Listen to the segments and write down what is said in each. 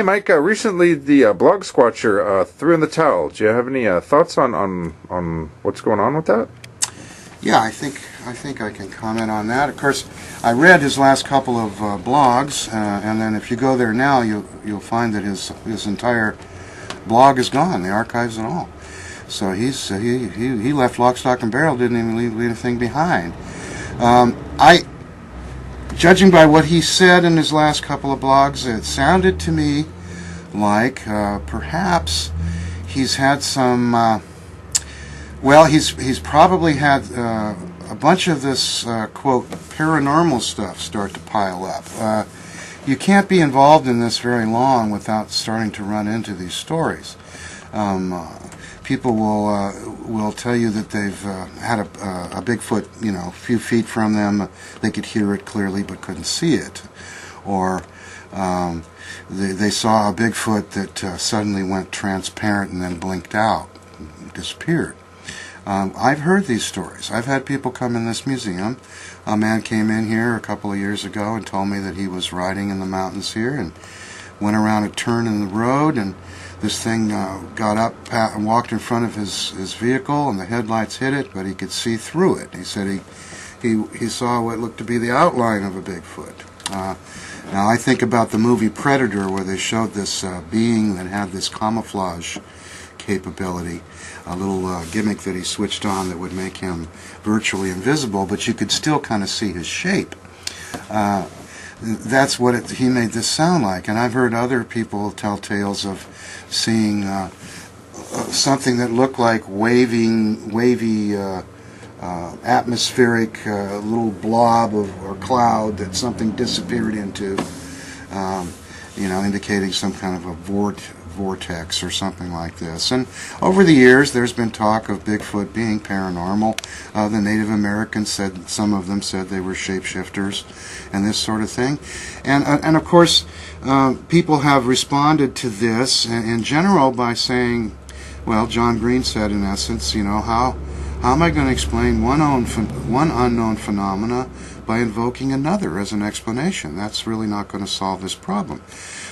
Hey Mike, recently the Blogsquatcher threw in the towel. Do you have any thoughts on what's going on with that? Yeah, I think I can comment on that. Of course, I read his last couple of blogs, and then if you go there now, you'll find that his entire blog is gone, the archives and all. So he left lock, stock, and barrel. Didn't even leave anything behind. Judging by what he said in his last couple of blogs, it sounded to me like perhaps he's had some. He's probably had a bunch of this quote paranormal stuff start to pile up. You can't be involved in this very long without starting to run into these stories. People will tell you that they've had a Bigfoot, a few feet from them. They could hear it clearly but couldn't see it, or they saw a Bigfoot that suddenly went transparent and then blinked out, disappeared. I've heard these stories. I've had people come in this museum. A man came in here a couple of years ago and told me that he was riding in the mountains here and went around a turn in the road, and this thing got up and walked in front of his vehicle, and the headlights hit it, but he could see through it. He said he saw what looked to be the outline of a Bigfoot. Now I think about the movie Predator, where they showed this being that had this camouflage capability, a little gimmick that he switched on that would make him virtually invisible, but you could still kind of see his shape. That's what he made this sound like. And I've heard other people tell tales of seeing something that looked like wavy atmospheric little blob or cloud that something disappeared into, indicating some kind of a vortex or something like this. And over the years, there's been talk of Bigfoot being paranormal. The Native Americans said, some of them said they were shapeshifters and this sort of thing. And of course, people have responded to this in general by saying, well, John Green said in essence, how am I going to explain one unknown phenomena by invoking another as an explanation? That's really not going to solve this problem.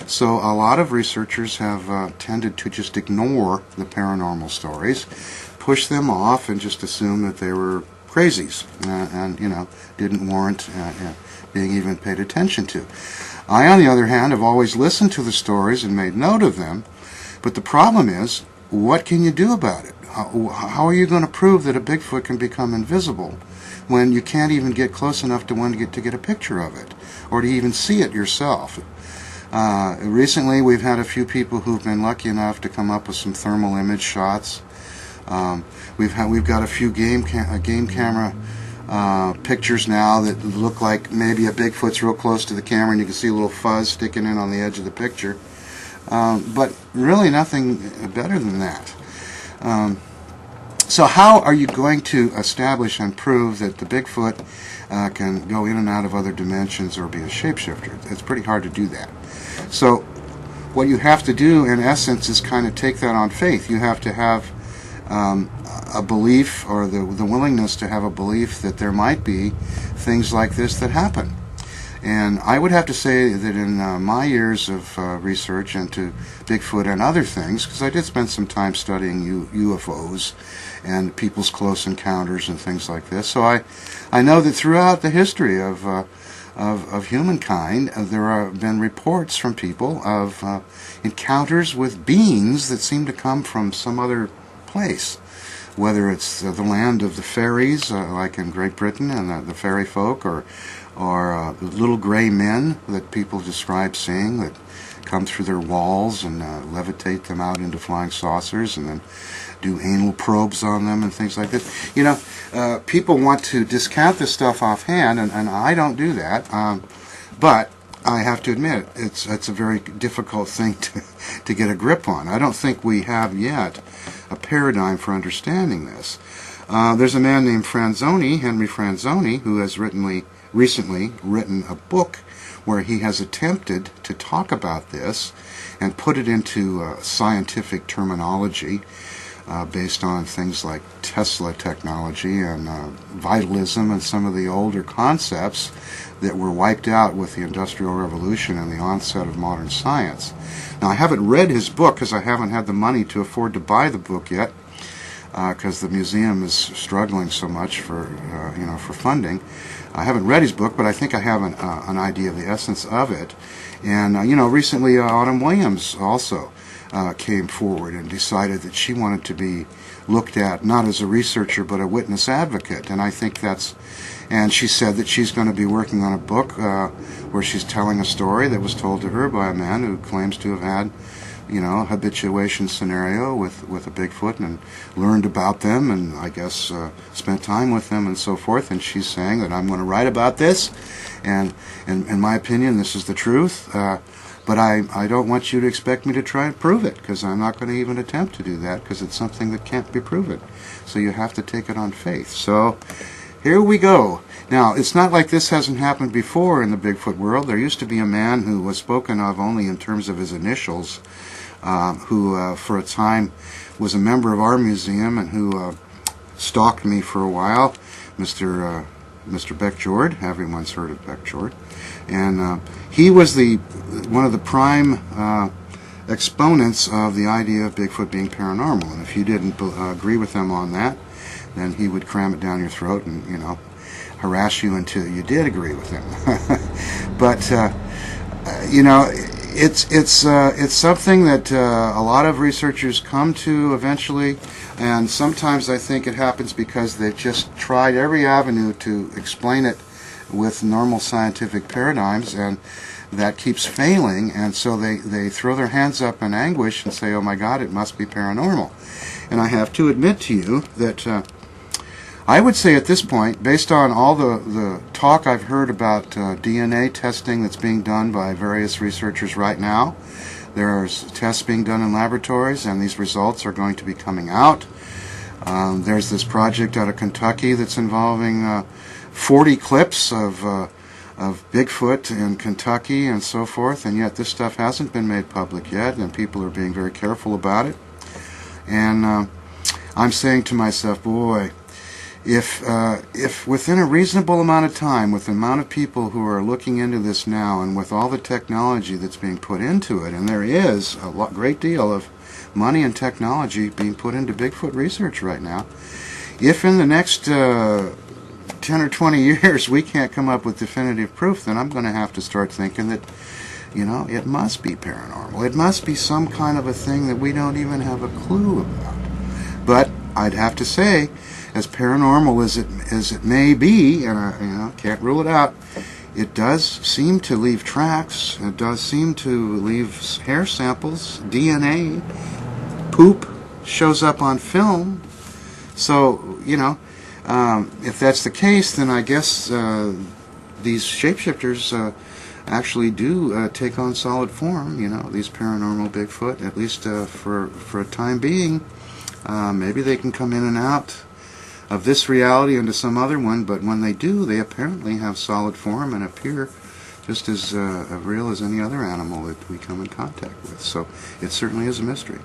So a lot of researchers have tended to just ignore the paranormal stories, push them off, and just assume that they were crazies and didn't warrant being even paid attention to. I, on the other hand, have always listened to the stories and made note of them, but the problem is, what can you do about it? How are you going to prove that a Bigfoot can become invisible when you can't even get close enough to one to get a picture of it, or to even see it yourself? Recently, we've had a few people who've been lucky enough to come up with some thermal image shots. We've got a few game camera pictures now that look like maybe a Bigfoot's real close to the camera, and you can see a little fuzz sticking in on the edge of the picture. But really, nothing better than that. So how are you going to establish and prove that the Bigfoot can go in and out of other dimensions or be a shapeshifter? It's pretty hard to do that. So what you have to do, in essence, is kind of take that on faith. You have to have a belief, or the willingness to have a belief that there might be things like this that happen. And I would have to say that in my years of research into Bigfoot and other things, because I did spend some time studying UFOs and people's close encounters and things like this, so I know that throughout the history of humankind, there have been reports from people of encounters with beings that seem to come from some other place, whether it's the land of the fairies, like in Great Britain, and the fairy folk, or little gray men that people describe seeing that come through their walls and levitate them out into flying saucers and then do anal probes on them and things like this. People want to discount this stuff offhand, and I don't do that. But I have to admit, it's a very difficult thing to get a grip on. I don't think we have yet a paradigm for understanding this. There's a man named Henry Franzoni, who has recently written a book where he has attempted to talk about this and put it into scientific terminology. based on things like Tesla technology and vitalism and some of the older concepts that were wiped out with the Industrial Revolution and the onset of modern science. Now, I haven't read his book because I haven't had the money to afford to buy the book yet, because the museum is struggling so much for for funding. I haven't read his book, but I think I have an idea of the essence of it. And recently Autumn Williams also came forward and decided that she wanted to be looked at not as a researcher but a witness advocate. And I think and she said that she's going to be working on a book where she's telling a story that was told to her by a man who claims to have had a habituation scenario with a Bigfoot and learned about them and I guess spent time with them and so forth. And she's saying that I'm going to write about this, and in my opinion this is the truth, but I don't want you to expect me to try and prove it, because I'm not going to even attempt to do that, because it's something that can't be proven. So you have to take it on faith. So here we go. Now, it's not like this hasn't happened before in the Bigfoot world. There used to be a man who was spoken of only in terms of his initials, who for a time was a member of our museum and who stalked me for a while, Mr. Beckjord. Everyone's heard of Beckjord. And he was one of the prime exponents of the idea of Bigfoot being paranormal. And if you didn't agree with him on that, then he would cram it down your throat and, harass you until you did agree with him. But, it's something that a lot of researchers come to eventually, and sometimes I think it happens because they've just tried every avenue to explain it with normal scientific paradigms, and that keeps failing, and so they throw their hands up in anguish and say, oh my God, it must be paranormal. And I have to admit to you that I would say at this point, based on all the talk I've heard about DNA testing that's being done by various researchers right now, there's tests being done in laboratories, and these results are going to be coming out. There's this project out of Kentucky that's involving 40 clips of Bigfoot in Kentucky and so forth, and yet this stuff hasn't been made public yet, and people are being very careful about it. And I'm saying to myself, boy, if within a reasonable amount of time, with the amount of people who are looking into this now, and with all the technology that's being put into it, and there is a great deal of money and technology being put into Bigfoot research right now, if in the next 10 or 20 years we can't come up with definitive proof, then I'm going to have to start thinking that, it must be paranormal. It must be some kind of a thing that we don't even have a clue about. But I'd have to say, as paranormal as it may be, and I can't rule it out, it does seem to leave tracks. It does seem to leave hair samples, DNA, poop shows up on film. So, if that's the case, then I guess these shapeshifters actually do take on solid form, these paranormal Bigfoot, at least for a time being. Maybe they can come in and out of this reality into some other one, but when they do, they apparently have solid form and appear just as real as any other animal that we come in contact with. So it certainly is a mystery.